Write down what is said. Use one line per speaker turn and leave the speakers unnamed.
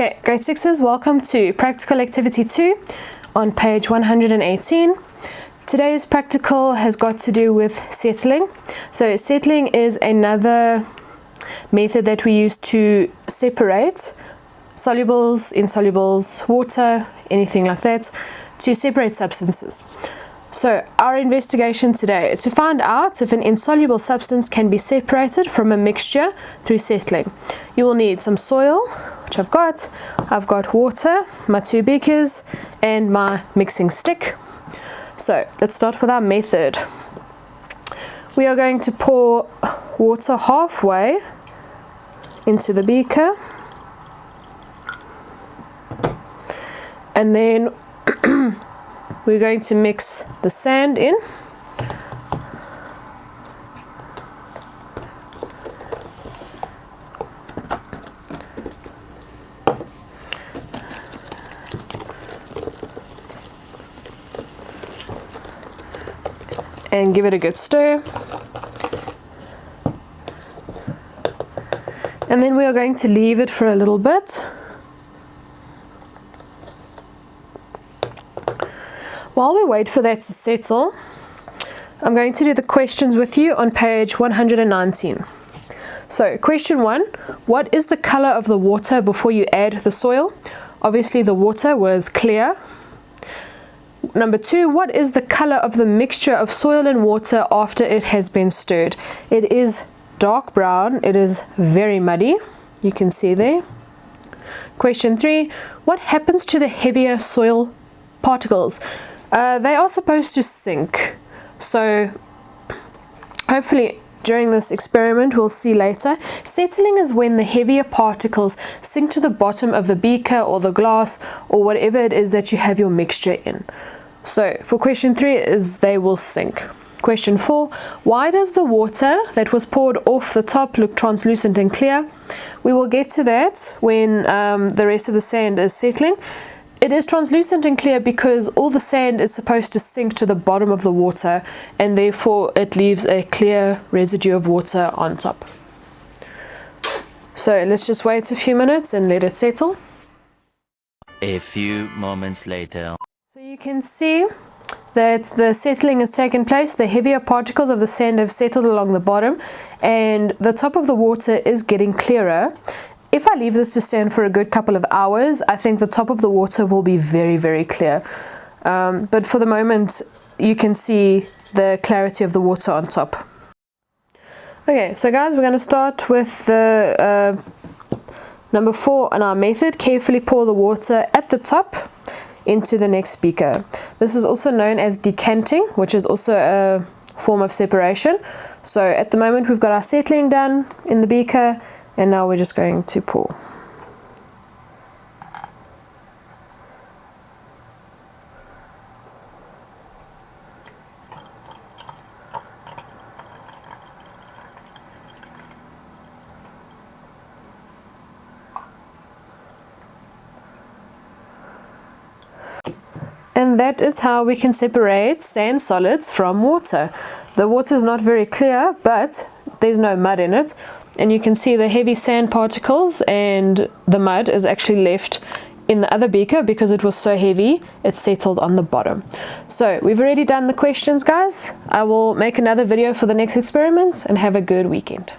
Okay, grade 6s, welcome to practical activity 2 on page 118. Today's practical has got to do with settling. So settling is another method that we use to separate solubles, insolubles, water, anything like that, to separate substances. So our investigation today is to find out if an insoluble substance can be separated from a mixture through settling. You will need some soil, which I've got water, my 2 beakers, and my mixing stick. So let's start with our method. We are going to pour water halfway into the beaker, and then we're going to mix the sand in. And give it a good stir. And then we are going to leave it for a little bit. While we wait for that to settle, I'm going to do the questions with you on page 119. So question 1, what is the color of the water before you add the soil? Obviously the water was clear. Number 2, what is the color of the mixture of soil and water after it has been stirred? It is dark brown. It is very muddy. You can see there. Question 3, what happens to the heavier soil particles? They are supposed to sink. So hopefully during this experiment, we'll see later, settling is when the heavier particles sink to the bottom of the beaker or the glass or whatever it is that you have your mixture in. So for question 3 is they will sink. Question 4, why does the water that was poured off the top look translucent and clear? We will get to that when the rest of the sand is settling. It is translucent and clear because all the sand is supposed to sink to the bottom of the water, and therefore it leaves a clear residue of water on top. So let's just wait a few minutes and let it settle.
A few moments later.
So you can see that the settling has taken place. The heavier particles of the sand have settled along the bottom, and the top of the water is getting clearer. If I leave this to stand for a good couple of hours, I think the top of the water will be very, very clear. But for the moment, you can see the clarity of the water on top. Okay, so guys, we're going to start with the number 4 on our method. Carefully pour the water at the top into the next beaker. This is also known as decanting, which is also a form of separation. So at the moment, we've got our settling done in the beaker, and now we're just going to pour. And that is how we can separate sand solids from water. The water is not very clear, but there's no mud in it. And you can see the heavy sand particles, and the mud is actually left in the other beaker because it was so heavy, it settled on the bottom. So we've already done the questions, guys. I will make another video for the next experiment, and have a good weekend.